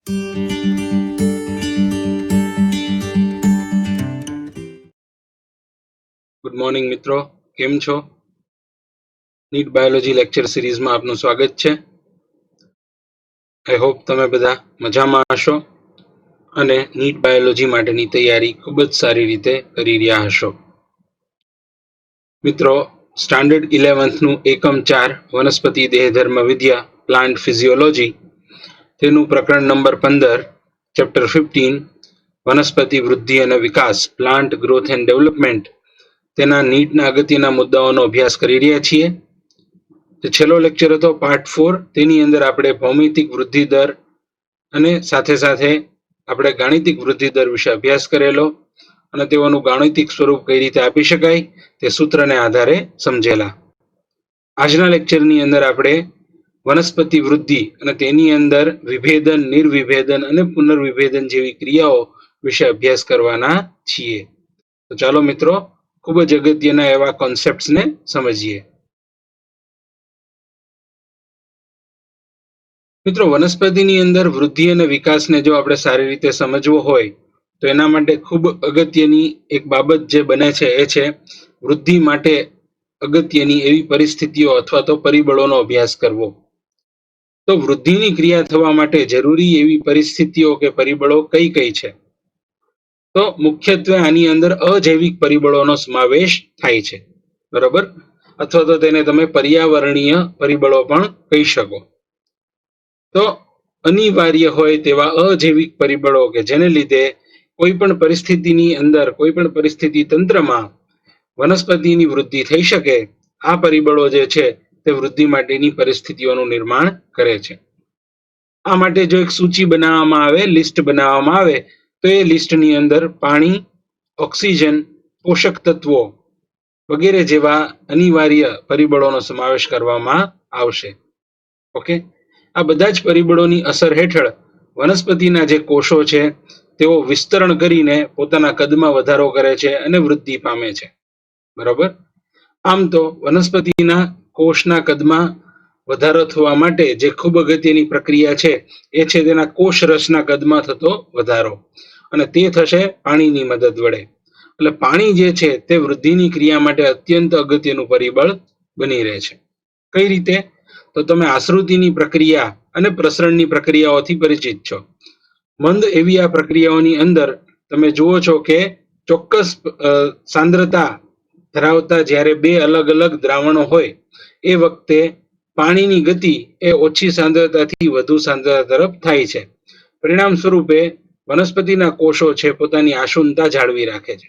Good morning મિત્રો, કેમ છો? નીટ બાયોલોજી લેક્ચર સિરીઝમાં આપનું સ્વાગત છે. આઈ હોપ તમે બધા મજામાં હશો અને નીટ બાયોલોજી માટેની તૈયારી ખૂબ જ સારી રીતે કરી રહ્યા હશો. મિત્રો, સ્ટાન્ડર્ડ 11નું એકમ 4 વનસ્પતિ દેહધર્મ વિદ્યા પ્લાન્ટ ફિઝિયોલોજી તેનું પ્રકરણ નંબર 15 ચેપ્ટર 15 વનસ્પતિ વૃદ્ધિ અને વિકાસ પ્લાન્ટ ગ્રોથ એન્ડ ડેવલપમેન્ટ તેના નીટના અગત્યના મુદ્દાઓનો અભ્યાસ કરી રહ્યા છીએ. છેલ્લો લેક્ચર હતો પાર્ટ 4. તેની અંદર આપણે ભૌમિતિક વૃદ્ધિ દર અને સાથે સાથે આપણે ગાણિતિક વૃદ્ધિ દર વિશે અભ્યાસ કરેલો અને તેઓનું ગાણિતિક સ્વરૂપ કઈ રીતે આપી શકાય તે સૂત્રને આધારે સમજેલા. આજના લેક્ચરની અંદર આપણે વનસ્પતિ વૃદ્ધિ અને તેની અંદર વિભેદન, નિર્વિભેદન અને પુનર્વિભેદન જેવી ક્રિયાઓ વિશે અભ્યાસ કરવાના છીએ. તો ચાલો મિત્રો, ખૂબ જ અગત્યના એવા કોન્સેપ્ટ્સને સમજીએ. મિત્રો, વનસ્પતિની અંદર વૃદ્ધિ અને વિકાસને જો આપણે સારી રીતે સમજવો હોય તો એના માટે ખૂબ અગત્યની એક બાબત જે બને છે એ છે વૃદ્ધિ માટે અગત્યની એવી પરિસ્થિતિઓ અથવા તો પરિબળોનો અભ્યાસ કરવો. તો વૃદ્ધિની ક્રિયા થવા માટે જરૂરી એવી પરિસ્થિતિઓ કે પરિબળો કઈ કઈ છે? તો મુખ્યત્વે આની અંદર અજૈવિક પરિબળોનો સમાવેશ થાય છે, બરાબર? અથવા તો તેને તમે પર્યાવરણીય પરિબળો પણ કહી શકો. તો અનિવાર્ય હોય તેવા અજૈવિક પરિબળો કે જેને લીધે કોઈ પણ પરિસ્થિતિની અંદર, કોઈ પણ પરિસ્થિતિ તંત્રમાં વનસ્પતિની વૃદ્ધિ થઈ શકે, આ પરિબળો જે છે તે વૃદ્ધિ માટેની પરિસ્થિતિઓનું નિર્માણ કરે છે. આ માટે જો એક સૂચિ બનાવવામાં આવે, લિસ્ટ બનાવવામાં આવે, તો એ લિસ્ટની અંદર પાણી, ઓક્સિજન, પોષક તત્વો વગેરે જેવા અનિવાર્ય પરિબળોનો સમાવેશ કરવામાં આવશે. ઓકે, આ બધા જ પરિબળોની અસર હેઠળ વનસ્પતિના જે કોષો છે તેઓ વિસ્તરણ કરીને પોતાના કદમાં વધારો કરે છે અને વૃદ્ધિ પામે છે, બરાબર? આમ તો વનસ્પતિના કોષના કદમાં વધારો થવા માટે જે ખૂબ અગત્યની પ્રક્રિયા છે એ છે તેના કોષ રસના કદમાં થતો વધારો, અને તે થશે પાણીની મદદ વડે. એટલે પાણી જે છે તે વૃદ્ધિની ક્રિયા માટે અત્યંત અગત્યનું પરિબળ બની રહે છે. કઈ રીતે? તો તમે આશ્રુતિની પ્રક્રિયા અને પ્રસરણની પ્રક્રિયાઓથી પરિચિત છો. મંદ એવી આ પ્રક્રિયાઓની અંદર તમે જુઓ છો કે ચોક્કસ સાંદ્રતા ધરાવતા જ્યારે બે અલગ અલગ દ્રાવણો હોય એ વખતે પાણીની ગતિ એ ઓછી સાંદ્રતાથી વધુ સાંદ્રતા તરફ થાય છે. પરિણામ સ્વરૂપે વનસ્પતિના કોષો છે પોતાની આશુનતા જાળવી રાખે છે.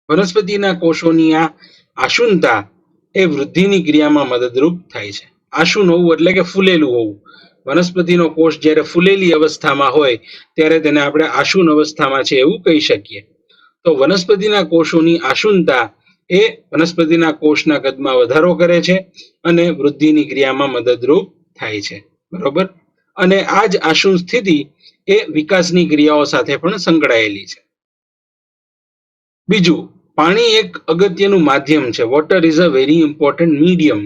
વનસ્પતિના કોષોની આ આશુનતા એ વૃદ્ધિની ક્રિયામાં મદદરૂપ થાય છે. આશુન હોવું એટલે કે ફૂલેલું હોવું. વનસ્પતિનો કોષ જ્યારે ફૂલેલી અવસ્થામાં હોય ત્યારે તેને આપણે આશુન અવસ્થામાં છે એવું કહી શકીએ. તો વનસ્પતિના કોષોની આશુનતા એ વનસ્પતિના કોષના કદમાં વધારો કરે છે અને વૃદ્ધિની ક્રિયામાં મદદરૂપ થાય છે, બરોબર? અને આ જ આશુન સ્થિતિ એ વિકાસની ક્રિયાઓ સાથે પણ સંકળાયેલી છે. બીજું, પાણી એક અગત્યનું માધ્યમ છે. Water is a very important medium.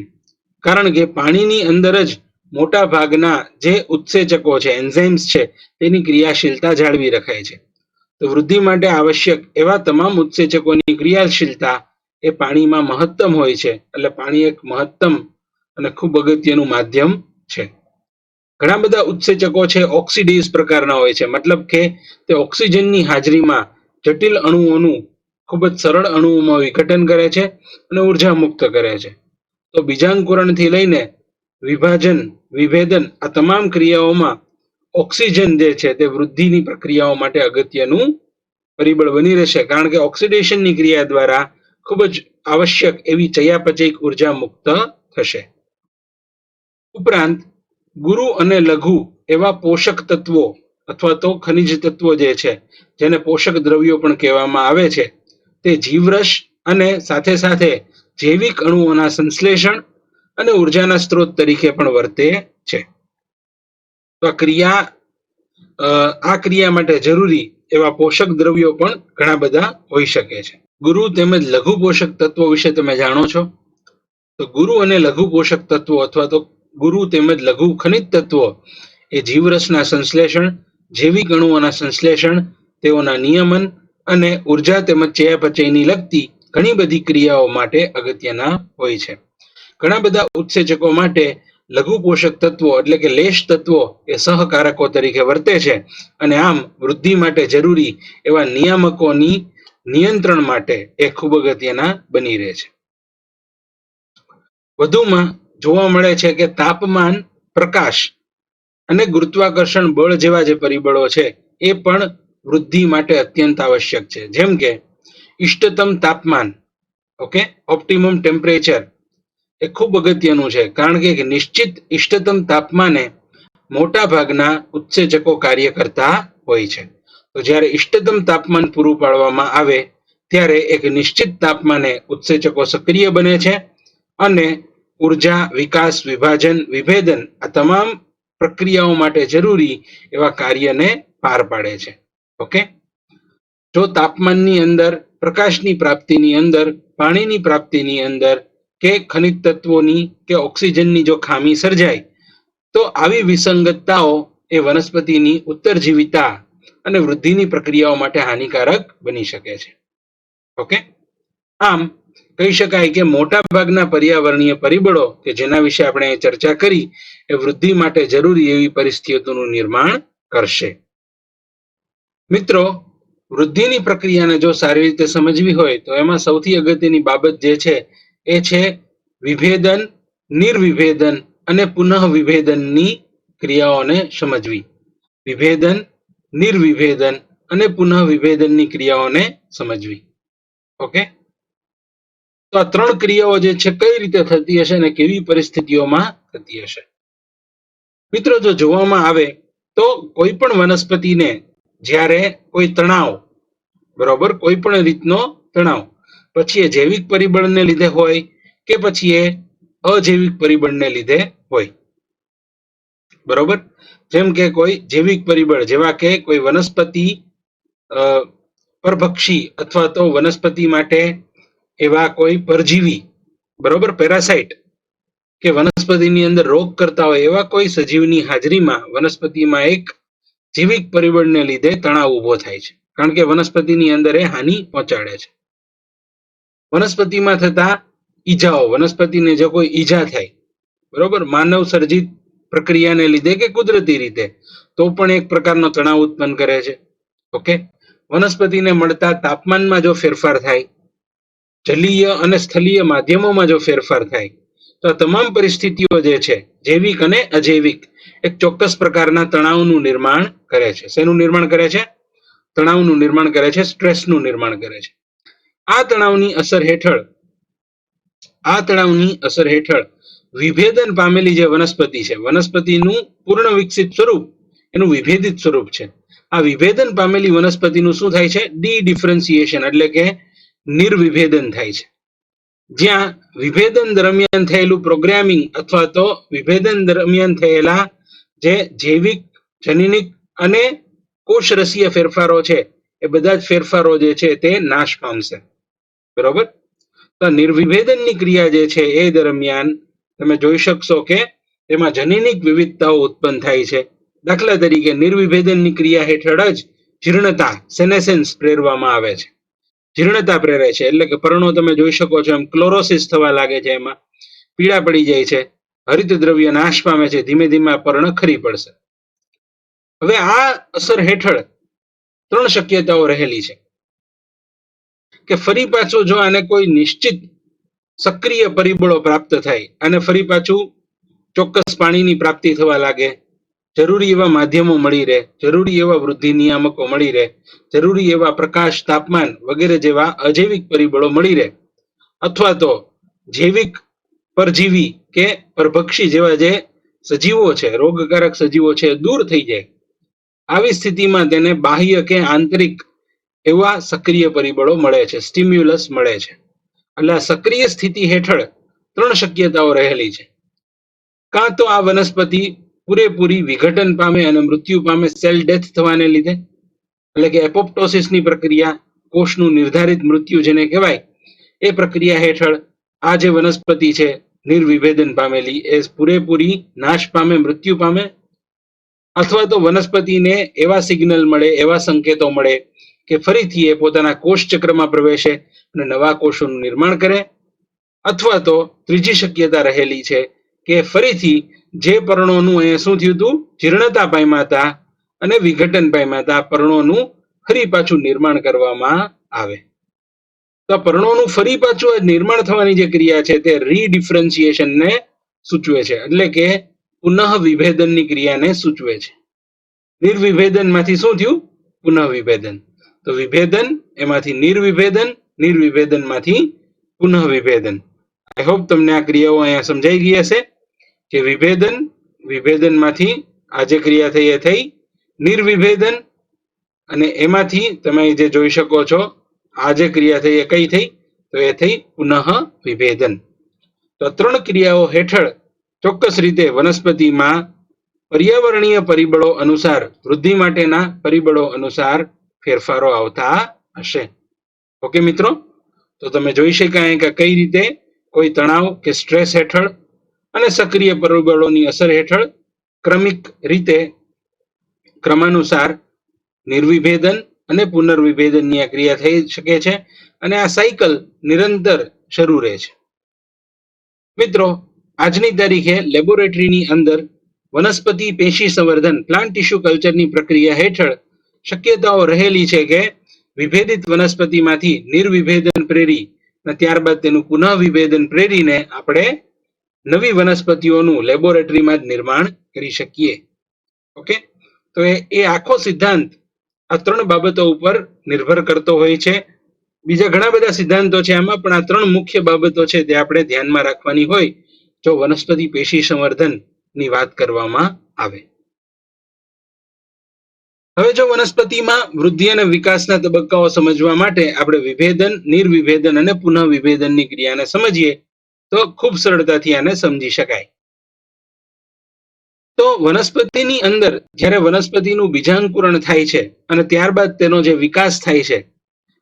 કારણ કે પાણીની અંદર જ મોટા ભાગના જે ઉત્સેચકો છે, એન્ઝાઇમ્સ છે, તેની ક્રિયાશીલતા જાળવી રખાય છે. તો વૃદ્ધિ માટે આવશ્યક એવા તમામ ઉત્સેચકોની ક્રિયાશીલતા એ પાણીમાં મહત્તમ હોય છે. એટલે પાણી એક મહત્તમ અને ખૂબ અગત્યનું માધ્યમ છે. ઘણા બધા ઉત્સેચકો છે ઓક્સિડેઝ પ્રકારના હોય છે, મતલબ કે તે ઓક્સિજનની હાજરીમાં જટિલ અણુઓનું ખૂબ જ સરળ અણુઓમાં વિઘટન કરે છે અને ઉર્જા મુક્ત કરે છે. તો બીજાંકુરણથી લઈને વિભાજન, વિભેદન, આ તમામ ક્રિયાઓમાં ઓક્સિજન જે છે તે વૃદ્ધિની પ્રક્રિયાઓ માટે અગત્યનું પરિબળ બની રહેશે, કારણ કે ઓક્સિડેશનની ક્રિયા દ્વારા ખૂબ જ આવશ્યક એવી ચયાપચયિક ઉર્જા મુક્ત થશે. ઉપરાંત ગુરુ અને લઘુ એવા પોષક તત્વો અથવા તો ખનિજ તત્વો જે છે, જેને પોષક દ્રવ્યો પણ કહેવામાં આવે છે, તે જીવરસ અને સાથે સાથે જૈવિક અણુઓના સંશ્લેષણ અને ઉર્જાના સ્ત્રોત તરીકે પણ વર્તે છે. તો આ ક્રિયા માટે જરૂરી એવા પોષક દ્રવ્યો પણ ઘણા બધા હોઈ શકે છે. ગુરુ તેમજ લઘુ પોષક તત્વો વિશે તમે જાણો છો? તો ગુરુ અને લઘુ પોષક તત્વો અથવા તો ગુરુ તેમજ લઘુ ખનિજ તત્વો એ જીવરસના સંશ્લેષણ, જૈવિક અણુઓના સંશ્લેષણ, તેઓના નિયમન અને ઉર્જા તેમજ ચયાપચયની લગતી ઘણી બધી ક્રિયાઓ માટે અગત્યના હોય છે. ઘણા બધા ઉત્સેચકો માટે લઘુ પોષક તત્વો એટલે કે લેશ તત્વો એ સહકારકો તરીકે વર્તે છે અને આમ વૃદ્ધિ માટે જરૂરી એવા નિયામકોની નિયંત્રણ માટે એ ખૂબ અગત્યના બની રહે છે. વધુમાં જોવા મળે છે કે તાપમાન, પ્રકાશ અને ગુરુત્વાકર્ષણ બળ જેવા જે પરિબળો છે એ પણ વૃદ્ધિ માટે અત્યંત આવશ્યક છે. જેમ કે ઇષ્ટતમ તાપમાન, ઓકે, ઓપ્ટિમમ ટેમ્પરેચર એ ખૂબ અગત્યનું છે, કારણ કે નિશ્ચિત ઇષ્ટતમ તાપમાને મોટા ભાગના ઉત્સેચકો કાર્ય કરતા હોય છે. તો જ્યારે ઇષ્ટતમ તાપમાન પૂરું પાડવામાં આવે ત્યારે એક નિશ્ચિત તાપમાને ઉત્સેચકો સક્રિય બને છે અને ઉર્જા, વિકાસ, વિભાજન, વિભેદન આ તમામ પ્રક્રિયાઓ માટે જરૂરી એવા કાર્યને પાર પાડે છે. ઓકે, જો તાપમાનની અંદર, પ્રકાશની પ્રાપ્તિની અંદર, પાણીની પ્રાપ્તિની અંદર કે ખનિજ તત્વોની કે ઓક્સિજનની જો ખામી સર્જાય તો આવી વિસંગતતાઓ એ વનસ્પતિની ઉત્તરજીવિતા અને વૃદ્ધિની પ્રક્રિયાઓ માટે હાનિકારક બની શકે છે. ઓકે, આમ કહી શકાય કે મોટા ભાગના પર્યાવરણીય પરિબળો કે જેના વિશે આપણે ચર્ચા કરી એ વૃદ્ધિ માટે જરૂરી એવી પરિસ્થિતિઓનું નિર્માણ કરશે. મિત્રો, વૃદ્ધિની પ્રક્રિયાને જો સારી રીતે સમજવી હોય તો એમાં સૌથી અગત્યની બાબત જે છે એ છે વિભેદન, નિર્વિભેદન અને પુનઃવિભેદનની ક્રિયાઓને સમજવી. વિભેદન, નિર્વિભેદન અને પુનઃવિભેદનની ક્રિયાઓને સમજવી. ઓકે, તો આ ત્રણ ક્રિયાઓ જે છે કઈ રીતે થતી હશે અને કેવી પરિસ્થિતિઓમાં થતી હશે? મિત્રો, જો જોવામાં આવે તો કોઈ પણ વનસ્પતિને જ્યારે કોઈ તણાવ, બરોબર, કોઈ પણ રીતનો તણાવ, પછી એ જૈવિક પરિબળને લીધે હોય કે પછી એ અજૈવિક પરિબળને લીધે હોય, બરોબર, જેમ કે કોઈ જૈવિક પરિબળ જેવા કે કોઈ વનસ્પતિ પરભક્ષી અથવા તો વનસ્પતિ માટે એવા કોઈ પરજીવી, બરોબર, પેરાસાઇટ કે વનસ્પતિની અંદર રોગ કરતા હોય એવા કોઈ સજીવની હાજરીમાં વનસ્પતિમાં એક જૈવિક પરિબળને લીધે તણાવ ઊભો થાય છે, કારણ કે વનસ્પતિની અંદર એ હાનિ પહોંચાડે છે. વનસ્પતિમાં થતા ઈજાઓ, વનસ્પતિને જો કોઈ ઈજા થાય, બરોબર, માનવ સર્જિત પ્રક્રિયાને લીધે કે કુદરતી રીતે, તો પણ એક પ્રકારનો તણાવ ઉત્પન્ન કરે છે. ઓકે, વનસ્પતિને મળતા તાપમાનમાં જો ફેરફાર થાય, જલીય અને સ્થલીય માધ્યમોમાં જો ફેરફાર થાય, તો આ તમામ પરિસ્થિતિઓ જે છે જૈવિક અને અજૈવિક એક ચોક્કસ પ્રકારના તણાવનું નિર્માણ કરે છે. શેનું નિર્માણ કરે છે? તણાવનું નિર્માણ કરે છે, સ્ટ્રેસનું નિર્માણ કરે છે. આ તણાવની અસર હેઠળ વિભેદન પામેલી જે વનસ્પતિ છે, વનસ્પતિનું પૂર્ણ વિકસિત સ્વરૂપ એનું વિભેદિત સ્વરૂપ છે. આ વિભેદન પામેલી વનસ્પતિનું શું થાય છે? ડી ડિફરન્સિએશન એટલે કે નિર્વિભેદન થાય છે. જ્યાં વિભેદન દરમિયાન થયેલું પ્રોગ્રામિંગ અથવા તો વિભેદન દરમિયાન થયેલા જે જૈવિક, જનીનિક અને કોષરસીય ફેરફારો છે એ બધા જ ફેરફારો જે છે તે નાશ પામશે, બરોબર. તો નિર્વિભેદનની ક્રિયા જે છે એ દરમિયાન તમે જોઈ શકશો કે તેમાં જનીનિક વિવિધતાઓ ઉત્પન્ન થાય છે. દાખલા તરીકે નિર્વિભેદનની ક્રિયા હેઠળ જ જીર્ણતા, સેનેસેન્સ પ્રેરવામાં આવે છે. જીર્ણતા પ્રેરે છે એટલે કે પર્ણો તમે જોઈ શકો છો એમ ક્લોરોસિસ થવા લાગે છે, એમાં પીળા પડી જાય છે, હરિત દ્રવ્ય નાશ પામે છે, ધીમે ધીમે પર્ણ ખરી પડશે. હવે આ અસર હેઠળ ત્રણ શક્યતાઓ રહેલી છે કે ફરી પાછું જો આને કોઈ નિશ્ચિત સક્રિય પરિબળો પ્રાપ્ત થાય અને ફરી પાછું ચોક્કસ પાણીની પ્રાપ્તિ થવા લાગે, જરૂરી એવા માધ્યમો મળી રહે, જરૂરી એવા વૃદ્ધિ નિયામકો મળી રહે, જરૂરી એવા પ્રકાશ, તાપમાન વગેરે જેવા અજૈવિક પરિબળો મળી રહે, અથવા તો જૈવિક પરજીવી કે પરભક્ષી જેવા જે સજીવો છે, રોગકારક સજીવો છે, દૂર થઈ જાય, આવી સ્થિતિમાં તેને બાહ્ય કે આંતરિક એવા સક્રિય પરિબળો મળે છે, સ્ટિમ્યુલસ મળે છે. એટલે આ સક્રિય સ્થિતિ હેઠળ ત્રણ શક્યતાઓ રહેલી છે. કાં તો આ વનસ્પતિ પૂરેપૂરી વિઘટન પામે અને મૃત્યુ પામે, સેલ ડેથ થવાને લીધે, એટલે કે એપોપ્ટોસિસની પ્રક્રિયા, કોષનું નિર્ધારિત મૃત્યુ જેને કહેવાય, એ પ્રક્રિયા હેઠળ આ જે વનસ્પતિ છે નિર્વિભેદન પામેલી એ પૂરેપૂરી નાશ પામે, મૃત્યુ પામે. અથવા તો વનસ્પતિને એવા સિગ્નલ મળે, એવા સંકેતો મળે કે ફરીથી એ પોતાના કોષ ચક્રમાં પ્રવેશે અને નવા કોષોનું નિર્માણ કરે, અથવા તો ત્રીજી શક્યતા રહેલી છે કે ફરીથી જે પર્ણોનું અહીંયા શું થયું હતું, જીર્ણતા પામ્યા હતા અને વિઘટન પામ્યા હતા, પર્ણોનું ફરી પાછું નિર્માણ કરવામાં આવે. તો પર્ણોનું ફરી પાછું નિર્માણ થવાની જે ક્રિયા છે તે રીડિફરન્સિએશનને સૂચવે છે, એટલે કે પુનઃ વિભેદનની ક્રિયાને સૂચવે છે. નિર્વિભેદનમાંથી શું થયું, પુનઃ વિભેદન. તો વિભેદન એમાંથી નિર્વિભેદન, નિર્વિભેદનમાંથી પુનઃ વિભેદન. આઈ હોપ તમને આ ક્રિયાઓ અહીંયા સમજાઈ ગઈ હશે કે વિભેદન, વિભેદનમાંથી આ જે ક્રિયા થઈ એ થઈ નિર્વિભેદન, અને એમાંથી તમે જે જોઈ શકો છો આ જે ક્રિયા થઈ એ કઈ થઈ, તો એ થઈ પુનઃ વિભેદન. તો ત્રણ ક્રિયાઓ હેઠળ ચોક્કસ રીતે વનસ્પતિમાં પર્યાવરણીય પરિબળો અનુસાર, વૃદ્ધિ માટેના પરિબળો અનુસાર ફેરફારો આવતા હશે. ઓકે મિત્રો, તો તમે જોઈ શકાય કે કઈ રીતે કોઈ તણાવ કે સ્ટ્રેસ હેઠળ અને સક્રિય પરિબળોની અસર હેઠળ ક્રમિક રીતે ક્રમાનુસાર નિર્વિભેદન અને પુનર્વિભેદનની આ ક્રિયા થઈ શકે છે, અને આ સાયકલ નિરંતર શરૂ રહે છે. મિત્રો, આજની તારીખે લેબોરેટરીની અંદર વનસ્પતિ પેશી સંવર્ધન, પ્લાન્ટ ટિશ્યુ કલ્ચરની પ્રક્રિયા હેઠળ શક્યતાઓ રહેલી છે કે વિભેદિત વનસ્પતિમાંથી નિર્વિભેદન પ્રેરી અને ત્યારબાદ તેનું પુનઃ વિભેદન પ્રેરીને આપણે નવી વનસ્પતિઓનું લેબોરેટરીમાં જ નિર્માણ કરી શકીએ. ઓકે, તો એ આખો સિદ્ધાંત આ ત્રણ બાબતો ઉપર નિર્ભર કરતો હોય છે. બીજા ઘણા બધા સિદ્ધાંતો છે આમાં, પણ આ ત્રણ મુખ્ય બાબતો છે તે આપણે ધ્યાનમાં રાખવાની હોય જો વનસ્પતિ પેશી સંવર્ધનની વાત કરવામાં આવે. હવે જો વનસ્પતિમાં વૃદ્ધિ અને વિકાસના તબક્કાઓ સમજવા માટે આપણે વિભેદન, નિર્વિભેદન અને પુનઃ વિભેદનની ક્રિયાને સમજીએ તો ખૂબ સરળતાથી આને સમજી શકાય. તો વનસ્પતિની અંદર જ્યારે વનસ્પતિનું બીજાંકુરણ થાય છે અને ત્યારબાદ તેનો જે વિકાસ થાય છે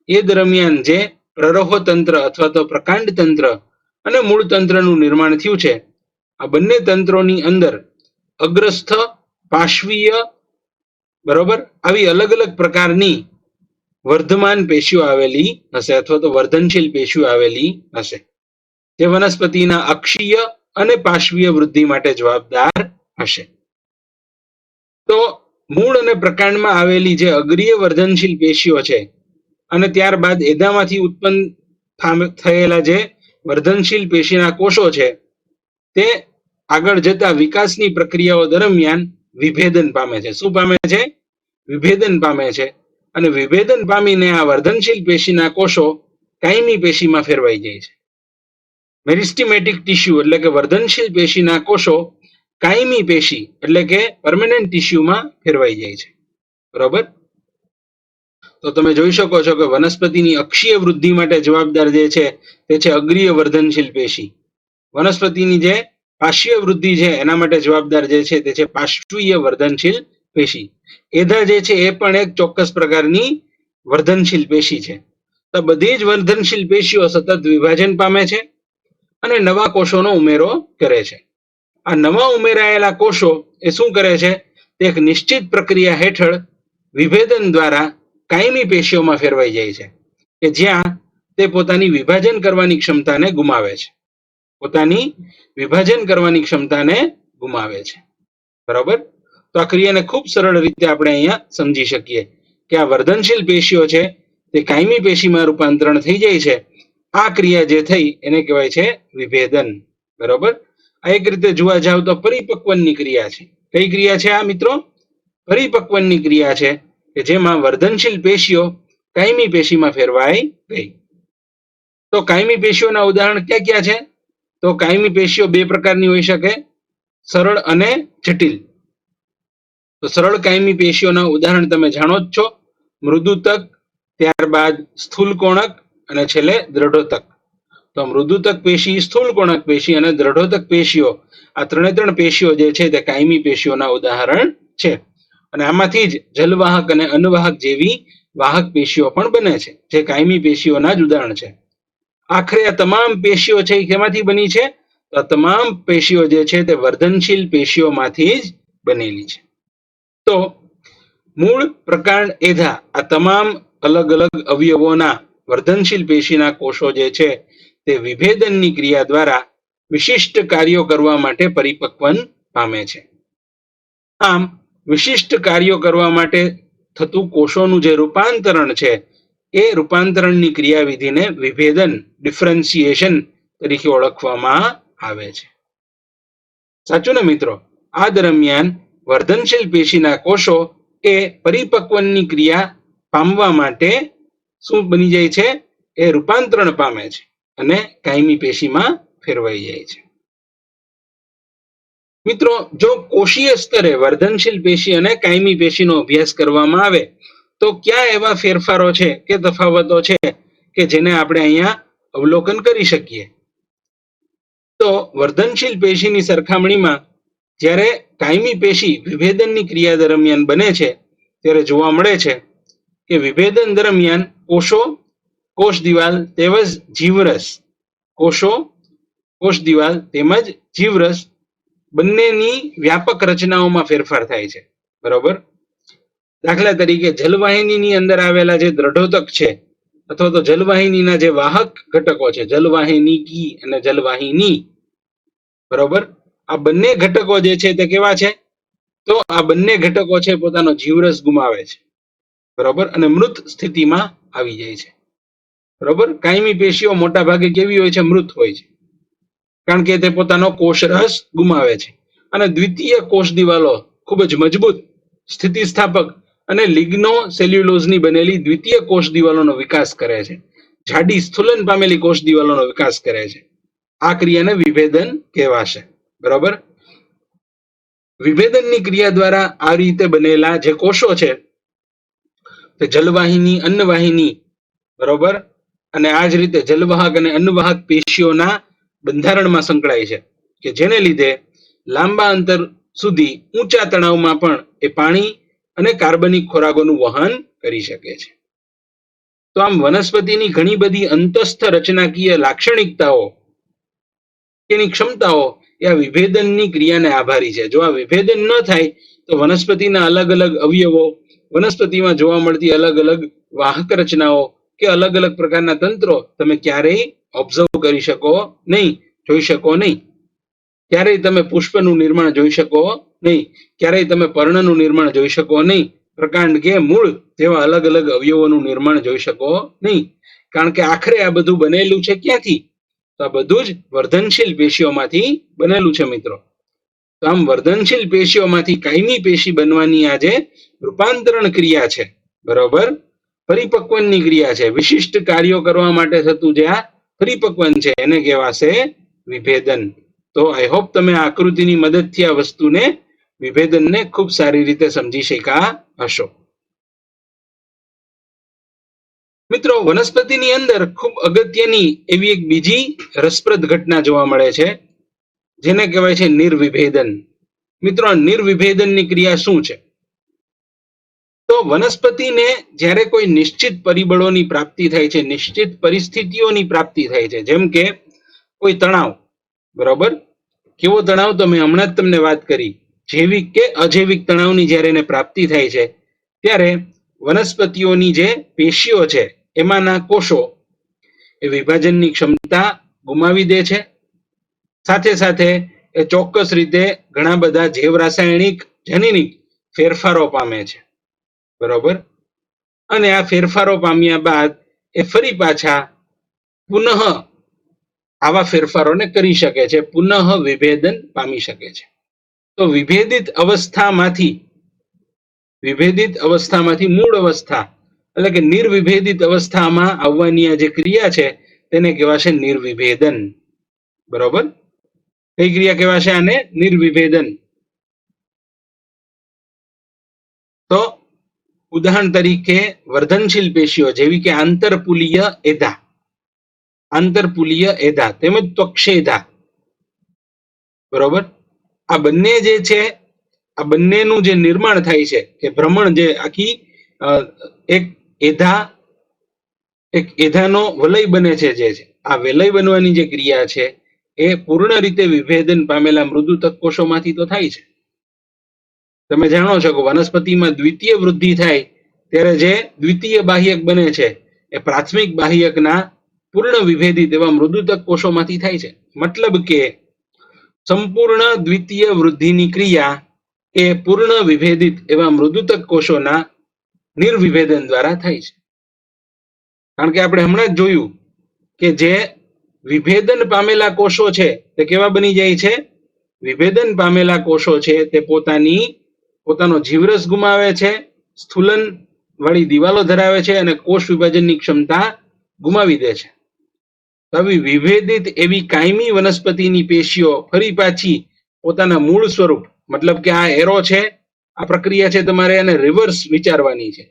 એ દરમિયાન જે પ્રરોહ તંત્ર અથવા તો પ્રકાંડ તંત્ર અને મૂળ તંત્રનું નિર્માણ થયું છે, આ બંને તંત્રોની અંદર અગ્રસ્થ, પાર્શ્વીય, બરોબર, આવી અલગ અલગ પ્રકારની વર્ધમાન પેશીઓ આવેલી હશે અથવા તો વર્ધનશીલ પેશીઓ આવેલી હશે, જે વનસ્પતિના અક્ષીય અને પાર્શ્વીય વૃદ્ધિ માટે જવાબદાર હશે. તો મૂળ અને પ્રકાંડમાં આવેલી જે અગ્રીય વર્ધનશીલ પેશીઓ છે અને ત્યારબાદ એદામાંથી ઉત્પન્ન થયેલા જે વર્ધનશીલ પેશીના કોષો છે તે આગળ જતા વિકાસની પ્રક્રિયાઓ દરમિયાન વિભેદન પામે છે. શું પામે છે? વિભેદન પામે છે. અને વિભેદન પામીને આ વર્ધનશીલ પેશીના કોષો કાયમી પેશીમાં ફેરવાઈ જાય છે. મેરિસ્ટેમેટિક ટિશ્યુ એટલે કે વર્ધનશીલ પેશીના કોષો કાયમી પેશી એટલે કે પરમેનન્ટ ટિશ્યુમાં ફેરવાઈ જાય છે. બરોબર? તો તમે જોઈ શકો છો કે વનસ્પતિની અક્ષીય વૃદ્ધિ માટે જવાબદાર જે છે તે છે અગ્રીય વર્ધનશીલ પેશી. વનસ્પતિની જે પાર્શ્વીય વૃદ્ધિ છે એના માટે જવાબદાર જે છે તે છે પાર્શ્વીય વર્ધનશીલ પેશી. એધા જે છે એ પણ એક ચોક્કસ પ્રકારની વર્ધનશીલ પેશી છે. તો બધી જ વર્ધનશીલ પેશીઓ સતત વિભાજન પામે છે અને નવા કોષોનો ઉમેરો કરે છે. આ નવા ઉમેરાયેલા કોષો એ શું કરે છે? તે એક નિશ્ચિત પ્રક્રિયા હેઠળ વિભેદન દ્વારા કાયમી પેશીઓમાં ફેરવાઈ જાય છે કે જ્યાં તે પોતાની વિભાજન કરવાની ક્ષમતાને ગુમાવે છે. પોતાની વિભાજન કરવાની ક્ષમતાને ગુમાવે છે. બરાબર? તો આ ક્રિયાને ખૂબ સરળ રીતે આપણે અહીંયા સમજી શકીએ કે આ વર્ધનશીલ પેશીઓ છે તે કાયમી પેશીમાં રૂપાંતરણ થઈ જાય છે. આ ક્રિયા જે થઈ એને કહેવાય છે વિભેદન. બરાબર? આ એક રીતે જોવા જાવ તો પરિપક્વનની ક્રિયા છે. કઈ ક્રિયા છે આ મિત્રો? પરિપક્વનની ક્રિયા છે કે જેમાં વર્ધનશીલ પેશીઓ કાયમી પેશીમાં ફેરવાઈ ગઈ. તો કાયમી પેશીઓના ઉદાહરણ ક્યાં ક્યાં છે? તો કાયમી પેશીઓ બે પ્રકારની હોઈ શકે, સરળ અને જટિલ. તો સરળ કાયમી પેશીઓના ઉદાહરણ તમે જાણો જ છો, મૃદુતક, ત્યારબાદ સ્થૂલકોણક અને છેલ્લે દ્રઢોતક. તો મૃદુતક પેશી, સ્થૂલકોણક પેશી અને દ્રઢોતક પેશીઓ, આ ત્રણ પેશીઓ જે છે તે કાયમી પેશીઓના ઉદાહરણ છે. અને આમાંથી જ જલવાહક અને અન્નવાહક જેવી વાહક પેશીઓ પણ બને છે, જે કાયમી પેશીઓના જ ઉદાહરણ છે. આખરે આ તમામ પેશીઓ છે એ કેમાંથી બની છે? તો તમામ પેશીઓ જે છે તે વર્ધનશીલ પેશીઓમાંથી જ બનેલી છે. તો મૂળ, પ્રકાંડ, એધા આ તમામ અલગ અલગ અવયવોના વર્ધનશીલ પેશીના કોષો જે છે તે વિભેદનની ક્રિયા દ્વારા વિશિષ્ટ કાર્યો કરવા માટે પરિપક્વન પામે છે. આમ વિશિષ્ટ કાર્યો કરવા માટે થતું કોષોનું જે રૂપાંતરણ છે એ રૂપાંતરણની ક્રિયાવિધિને વિભેદન, ડિફરન્સિએશન તરીકે ઓળખવામાં આવે છે. સાચું ને મિત્રો? આ દરમિયાન વર્ધનશીલ પેશીના કોષો એ પરિપક્વનની ક્રિયા પામવા માટે શું બની જાય છે? એ રૂપાંતરણ પામે છે અને કાયમી પેશીમાં ફેરવાઈ જાય છે. મિત્રો, જો કોષીય સ્તરે વર્ધનશીલ પેશી અને કાયમી પેશીનો અભ્યાસ કરવામાં આવે તો કયા એવા ફેરફારો છે કે તફાવતો છે કે જેને આપણે અહીંયા અવલોકન કરી શકીએ? તો વર્ધનશીલ પેશીની સરખામણીમાં જ્યારે કાયમી પેશી વિભેદનની ક્રિયા દરમિયાન બને છે ત્યારે જોવા મળે છે કે વિભેદન દરમિયાન કોષો, કોષ દિવાલ તેમજ જીવરસ, કોષો, કોષ દિવાલ તેમજ જીવરસ બંનેની વ્યાપક રચનાઓમાં ફેરફાર થાય છે. બરોબર? દાખલા તરીકે જલવાહિનીની અંદર આવેલા જે દ્રઢોતક છે અથવા તો જલવાહિનીના જે વાહક ઘટકો છે, જલવાહિનીકી અને જલવાહિની, બરોબર, આ બંને ઘટકો જે છે તે કેવા છે? તો આ બંને ઘટકો છે પોતાનો જીવરસ ગુમાવે છે. બરોબર? અને મૃત સ્થિતિમાં આવી જાય છે. બરોબર? કાયમી પેશીઓ મોટા ભાગે કેવી હોય છે? મૃત હોય છે, કારણ કે તે પોતાનો કોષરસ ગુમાવે છે અને દ્વિતીય કોષ દિવાલો ખૂબ જ મજબૂત, સ્થિતિસ્થાપક અને લિગ્નો સેલ્યુલોઝની બનેલી દ્વિતીય કોષ દિવાલોનો વિકાસ કરે છે. જાડી સ્થુલન પામેલી કોષ દિવાલોનો વિકાસ કરે છે. આ ક્રિયાને વિભેદન કહેવાશે. બરોબર? વિભેદનની ક્રિયા દ્વારા આ રીતે બનેલા જે કોષો છે તે જલવાહિની, અન્નવાહિની, બરોબર, અને આ જ રીતે જલવાહક અને અન્નવાહક પેશીઓના બંધારણમાં સંકળાય છે કે જેને લીધે લાંબા અંતર સુધી ઊંચા તણાવમાં પણ એ પાણી અને કાર્બનિક ખોરાકોનું વહન કરી શકે છે. તો આમ વનસ્પતિની ઘણી બધી અંતસ્થ રચનાકીય લાક્ષણિકતાઓ, તેની ક્ષમતાઓ એ આ વિભેદનની ક્રિયાને આભારી છે. જો આ વિભેદન ન થાય તો વનસ્પતિના અલગ અલગ અવયવો, વનસ્પતિમાં જોવા મળતી અલગ અલગ વાહક રચનાઓ કે અલગ અલગ પ્રકારના તંત્રો તમે ક્યારેય ઓબ્ઝર્વ કરી શકો નહીં, જોઈ શકો નહીં. ક્યારેય તમે પુષ્પનું નિર્માણ જોઈ શકો નહીં, ક્યારેય તમે પર્ણનું નિર્માણ જોઈ શકો નહીં, પ્રકાંડ કે મૂળ જેવા અલગ અલગ અવયવોનું નિર્માણ જોઈ શકો નહીં, કારણ કે આખરે આ બધું બનેલું છે ક્યાંથી? તો આ બધું જ વર્ધનશીલ પેશીઓમાંથી બનેલું છે મિત્રો. તો આમ વર્ધનશીલ પેશીઓમાંથી કાયમી પેશી બનવાની આ જે રૂપાંતરણ ક્રિયા છે, બરોબર, પરિપક્વનની ક્રિયા છે, વિશિષ્ટ કાર્યો કરવા માટે થતું જે આ પરિપક્વન છે એને કહેવાશે વિભેદન. તો આઈ હોપ તમે આ આકૃતિની મદદથી આ વસ્તુને, વિભેદનને ખૂબ સારી રીતે સમજી શક્યા હશો. મિત્રો, વનસ્પતિની અંદર ખૂબ અગત્યની એવી એક બીજી રસપ્રદ ઘટના જોવા મળે છે જેને કહેવાય છે નિર્વિભેદન. મિત્રો, નિર્વિભેદનની ક્રિયા શું છે? તો વનસ્પતિને જ્યારે કોઈ નિશ્ચિત પરિબળોની પ્રાપ્તિ થાય છે, નિશ્ચિત પરિસ્થિતિઓની પ્રાપ્તિ થાય છે, જેમ કે કોઈ તણાવ, બરોબર, કેવો તણાવ? તો મેં હમણાં જ તમને વાત કરી, જૈવિક કે અજૈવિક તણાવની જ્યારે એને પ્રાપ્તિ થાય છે ત્યારે વનસ્પતિઓની જે પેશીઓ છે એમાંના કોષો એ વિભાજનની ક્ષમતા ગુમાવી દે છે. સાથે સાથે એ ચોક્કસ રીતે ઘણા બધા જૈવ રાસાયણિક, જનીનિક ફેરફારો પામે છે. બરોબર? અને આ ફેરફારો પામ્યા બાદ એ ફરી પાછા પુનઃ આવા ફેરફારોને કરી શકે છે, પુનઃ વિભેદન પામી શકે છે. તો વિભેદિત અવસ્થામાંથી મૂળ અવસ્થા એટલે કે નિર્વિભેદિત અવસ્થામાં આવવાની આ જે ક્રિયા છે તેને કહેવાશે નિર્વિભેદન. બરોબર? કઈ ક્રિયા કહેવાશે આને? નિર્વિભેદન. તો ઉદાહરણ તરીકે વર્ધનશીલ પેશીઓ જેવી કે આંતરપુલીય એધા તેમજ ત્વક્ષેધા, બરોબર, આ બંને જે છે, આ બંનેનું જે નિર્માણ થાય છે કે ભ્રમણ, જે આખી એક એધાનો વલય બને છે, જે છે આ વલય બનવાની જે ક્રિયા છે એ પૂર્ણ રીતે વિભેદન પામેલા મૃદુતક કોષોમાંથી તો થાય છે. તમે જાણો છો કે વનસ્પતિમાં દ્વિતીય વૃદ્ધિ થાય ત્યારે જે દ્વિતીય બાહ્યક બને છે એ પ્રાથમિક બાહ્યકના પૂર્ણ વિભેદિત એવા મૃદુતક કોષોમાંથી થાય છે. મતલબ કે સંપૂર્ણ દ્વિતીય વૃદ્ધિની ક્રિયા એ પૂર્ણ વિભેદિત એવા મૃદુતક કોષોના નિર્વિભેદન દ્વારા થાય છે. કારણ કે આપણે હમણાં જ જોયું કે જે વિભેદન પામેલા કોષો છે તે કેવા બની જાય છે? વિભેદન પામેલા કોષો છે તે પોતાનો જીવરસ ગુમાવે છે, સ્થૂલન વાળી દિવાલો ધરાવે છે અને કોષ વિભાજનની ક્ષમતા ગુમાવી દે છે. આવી વિભેદિત એવી કાયમી વનસ્પતિની પેશીઓ ફરી પાછી પોતાના મૂળ સ્વરૂપ, મતલબ કે આ એરો છે, આ પ્રક્રિયા છે તમારે એને રિવર્સ વિચારવાની છે.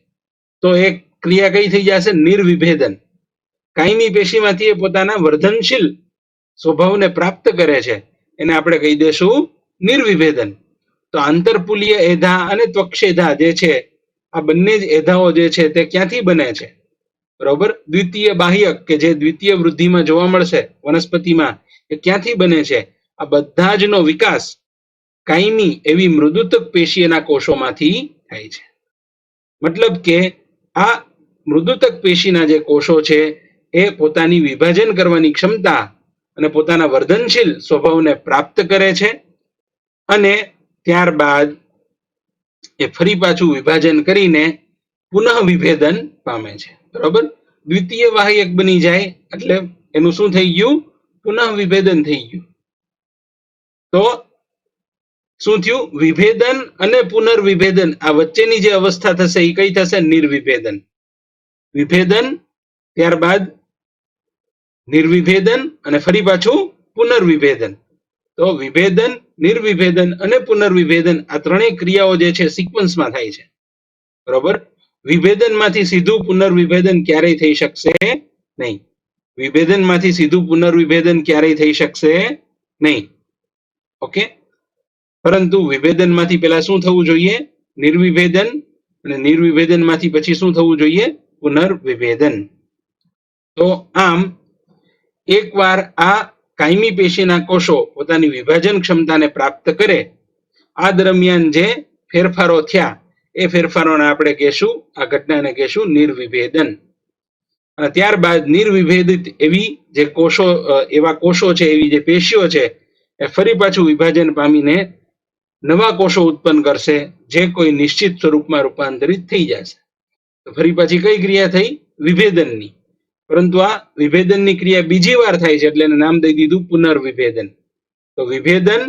તો એક ક્રિયા કઈ થઈ જશે? નિર્વિભેદન. કાયમી પેશીમાંથી એ પોતાના વર્ધનશીલ સ્વભાવને પ્રાપ્ત કરે છે, એને આપણે કહી દેશું નિર્વિભેદન. તો આંતરપુલીય એધા અને ત્વક્ષેધા જે છે, આ બંને જ એધાઓ જે છે તે ક્યાંથી બને છે? બરોબર, દ્વિતીય બાહ્યક કે જે દ્વિતીય વૃદ્ધિમાં જોવા મળશે વનસ્પતિમાં, એ ક્યાંથી બને છે? આ બધા જનો વિકાસ કાયમી એવી મૃદુતક પેશીના કોષોમાંથી થાય છે. મતલબ કે આ મૃદુતક પેશીના જે કોષો છે એ પોતાની વિભાજન કરવાની ક્ષમતા અને પોતાના વર્ધનશીલ સ્વભાવને પ્રાપ્ત કરે છે અને ત્યારબાદ એ ફરી પાછું વિભાજન કરીને પુનઃ વિભેદન પામે છે. બરોબર, દ્વિતીય બાહ્યક બની જાય એટલે એનું શું થઈ ગયું? પુનઃ વિભેદન થઈ ગયું. તો શું થયું? વિભેદન અને પુનર્વિભેદન આ વચ્ચેની જે અવસ્થા થશે એ કઈ થશે? નિર્વિભેદન. વિભેદન, ત્યારબાદ નિર્વિભેદન અને ફરી પાછું પુનર્વિભેદન. તો વિભેદન, નિર્વિભેદન અને પુનર્વિભેદન આ ત્રણેય ક્રિયાઓ જે છે સિક્વન્સમાં થાય છે. બરોબર, વિભેદનમાંથી સીધું પુનર્વિભેદન ક્યારેય થઈ શકશે નહીં. વિભેદનમાંથી સીધું પુનર્વિભેદન ક્યારેય થઈ શકશે નહીં. ઓકે, પરંતુ વિભેદનમાંથી પહેલા શું થવું જોઈએ? નિર્વિભેદન, અને નિર્વિભેદનમાંથી પછી શું થવું જોઈએ? પુનર્વિભેદન. તો આમ એકવાર આ કાયમી પેશીના કોષો પોતાની વિભાજન ક્ષમતાને પ્રાપ્ત કરે, આ દરમિયાન જે ફેરફારો થયા એ ફેરફારોને આપણે કહેશું, આ ઘટનાને કહેશું નિર્વિભેદન. અને ત્યારબાદ નિર્વિભેદિત એવી જે કોષો, એવા કોષો છે, એવી જે પેશીઓ છે એ ફરી પાછું વિભાજન પામીને નવા કોષો ઉત્પન્ન કરશે, જે કોઈ નિશ્ચિત સ્વરૂપમાં રૂપાંતરિત થઈ જશે. તો ફરી પાછી કઈ ક્રિયા થઈ? વિભેદનની. પરંતુ આ વિભેદનની ક્રિયા બીજી વાર થાય છે એટલે એને નામ દઈ દીધું પુનર્વિભેદન. તો વિભેદન,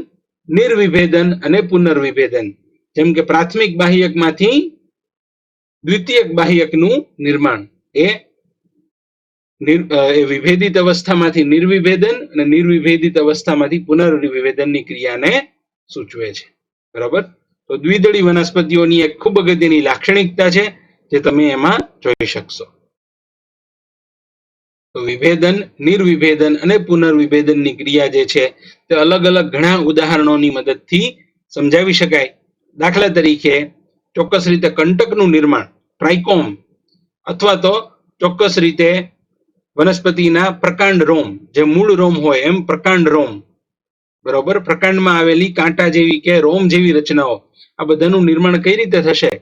નિર્વિભેદન અને પુનર્વિભેદન. જેમ કે પ્રાથમિક બાહ્યકમાંથી દ્વિતીયક બાહ્યકનું નિર્માણ એ વિભેદિત અવસ્થામાંથી નિર્વિભેદન અને નિર્વિભેદિત અવસ્થામાંથી પુનર્વિભેદનની ક્રિયાને સૂચવે છે. બરાબર, તો દ્વિદળી વનસ્પતિઓની એક ખૂબ અગત્યની લાક્ષણિકતા છે જે તમે એમાં જોઈ શકશો. તો વિભેદન, નિર્વિભેદન અને પુનર્વિભેદનની ક્રિયા જે છે તે અલગ અલગ ઘણા ઉદાહરણોની મદદથી સમજાવી શકાય. દાખલા તરીકે ચોક્કસ રીતે કંટકનું નિર્માણ, ટ્રાઇકોમ, અથવા તો ચોક્કસ રીતે વનસ્પતિના પ્રકાંડ રોમ, જે મૂળ રોમ હોય એમ પ્રકાંડ રોમ, બરોબર, પ્રકાંડમાં આવેલી કાંટા જેવી કે રોમ જેવી રચનાઓ, આ બધાનું નિર્માણ કઈ રીતે થશે?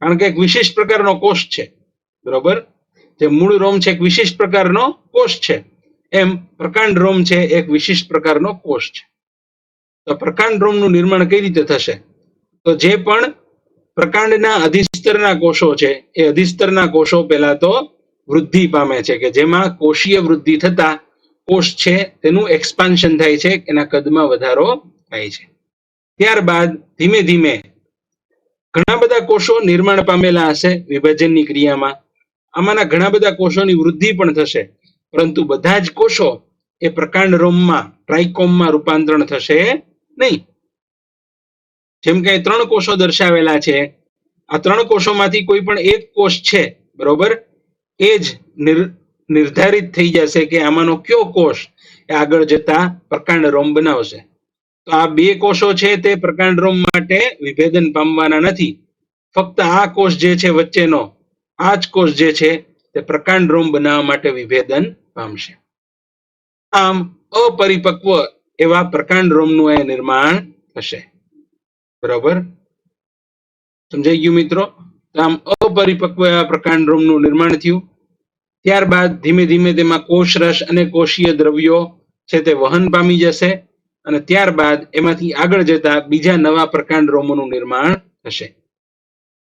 કારણ કે એક વિશિષ્ટ પ્રકારનો કોષ છે. બરોબર, જે મૂળ રોમ છે એક વિશિષ્ટ પ્રકારનો કોષ છે, એમ પ્રકાંડ રોમ છે એક વિશિષ્ટ પ્રકારનો કોષ છે. તો પ્રકાંડ રોમનું નિર્માણ કઈ રીતે થશે? તો જે પણ પ્રકાંડના અધિસ્તરના કોષો છે એ અધિસ્તરના કોષો પહેલા તો વૃદ્ધિ પામે છે, કે જેમાં કોષીય વૃદ્ધિ થતા કોષ છે તેનું એક્સપાન્શન થાય છે, એના કદમાં વધારો થાય છે. ત્યારબાદ ધીમે ધીમે ઘણા બધા કોષો નિર્માણ પામેલા હશે વિભાજનની ક્રિયામાં. આમાંના ઘણા બધા કોષોની વૃદ્ધિ પણ થશે, પરંતુ બધા જ કોષો એ પ્રકાંડ રોમમાં, ટ્રાઇકોમમાં રૂપાંતરણ થશે નહીં. જેમ કે 3 કોષો દર્શાવેલા છે, આ 3 કોષોમાંથી કોઈ પણ એક કોષ છે, બરોબર, એ જ નિર્ધારિત થઈ જશે કે આમાંનો કયો કોષ એ આગળ જતા પ્રકાંડ રોમ બનાવશે. તો આ 2 કોષો છે તે પ્રકાંડ રોમ માટે વિભેદન પામવાના નથી. ફક્ત આ કોષ જે છે વચ્ચેનો, આ જ કોષ જે છે તે પ્રકાંડ રોમ બનાવવા માટે વિભેદન પામશે. આમ અપરિપક્વ એવા પ્રકાંડ રોમનું એ નિર્માણ થશે. બરોબર, સમજાઈ ગયું મિત્રો? તો આમ અપરિપક્વ એવા પ્રકાંડરોમનું નિર્માણ થયું. ત્યારબાદ ધીમે ધીમે તેમાં કોષરસ અને કોષીય દ્રવ્યો છે તે વહન પામી જશે અને ત્યારબાદ એમાંથી આગળ જતા બીજા નવા પ્રકાંડરોમોનું નિર્માણ થશે.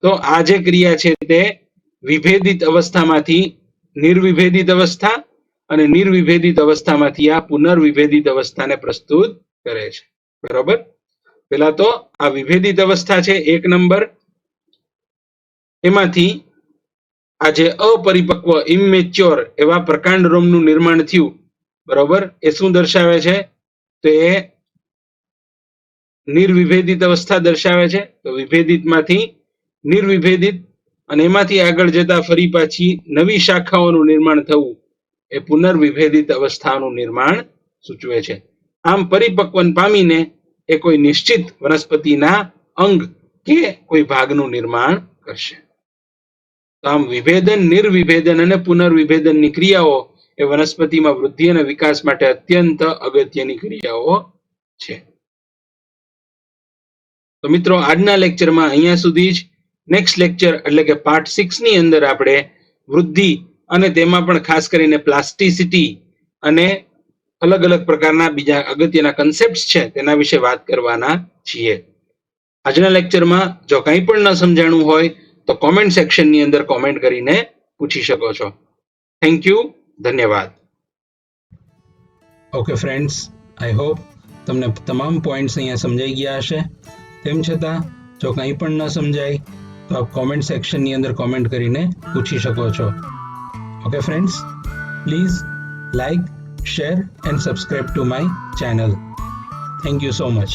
તો આ જે ક્રિયા છે તે વિભેદિત અવસ્થામાંથી નિર્વિભેદિત અવસ્થા અને નિર્વિભેદિત અવસ્થામાંથી આ પુનર્વિભેદિત અવસ્થાને પ્રસ્તુત કરે છે. બરોબર? પેલા તો આ વિભેદિત અવસ્થા છે 1 નંબર, એમાંથી આ જે અપરિપક્વ ઇમેચ્યોર એવા પ્રકાંડરોમનું નિર્માણ થયું. બરોબર? એ શું દર્શાવે છે? તો એ નિર્વિભેદિત અવસ્થા દર્શાવે છે. તો વિભેદિતમાંથી નિર્વિભેદિત અને એમાંથી આગળ જતા ફરી પાછી નવી શાખાઓનું નિર્માણ થવું એ પુનર્વિભેદિત અવસ્થાનું નિર્માણ સૂચવે છે. આમ પરિપક્વન પામીને એ કોઈ નિશ્ચિત વનસ્પતિના અંગ કે કોઈ ભાગનું નિર્માણ કરશે. તો આમ વિભેદન, નિર્વિભેદન અને પુનર્વિભેદનની ક્રિયાઓ એ વનસ્પતિમાં વૃદ્ધિ અને વિકાસ માટે અત્યંત અગત્યની ક્રિયાઓ છે. તો મિત્રો આજના લેક્ચરમાં અહીંયા સુધી જ. નેક્સ્ટ લેક્ચર એટલે કે પાર્ટ 6 ની અંદર આપણે વૃદ્ધિ અને તેમાં પણ ખાસ કરીને પ્લાસ્ટિસિટી અને અલગ અલગ પ્રકારના બીજા અગત્યના કન્સેપ્ટ્સ છે તેના વિશે વાત કરવાના છીએ. આજના લેક્ચરમાં જો કંઈ પણ ન સમજાણું હોય તો કોમેન્ટ સેક્શનની અંદર કોમેન્ટ કરીને પૂછી શકો છો. Thank you. ધન્યવાદ. ઓકે ફ્રેન્ડ્સ, આઈ હોપ તમને તમામ પોઈન્ટ્સ અહીંયા સમજાઈ ગયા હશે. તેમ છતાં જો કંઈ પણ ન સમજાય તો આપ કોમેન્ટ સેક્શનની અંદર કોમેન્ટ કરીને પૂછી શકો છો. Okay friends, please like, share and subscribe to my channel. Thank you so much.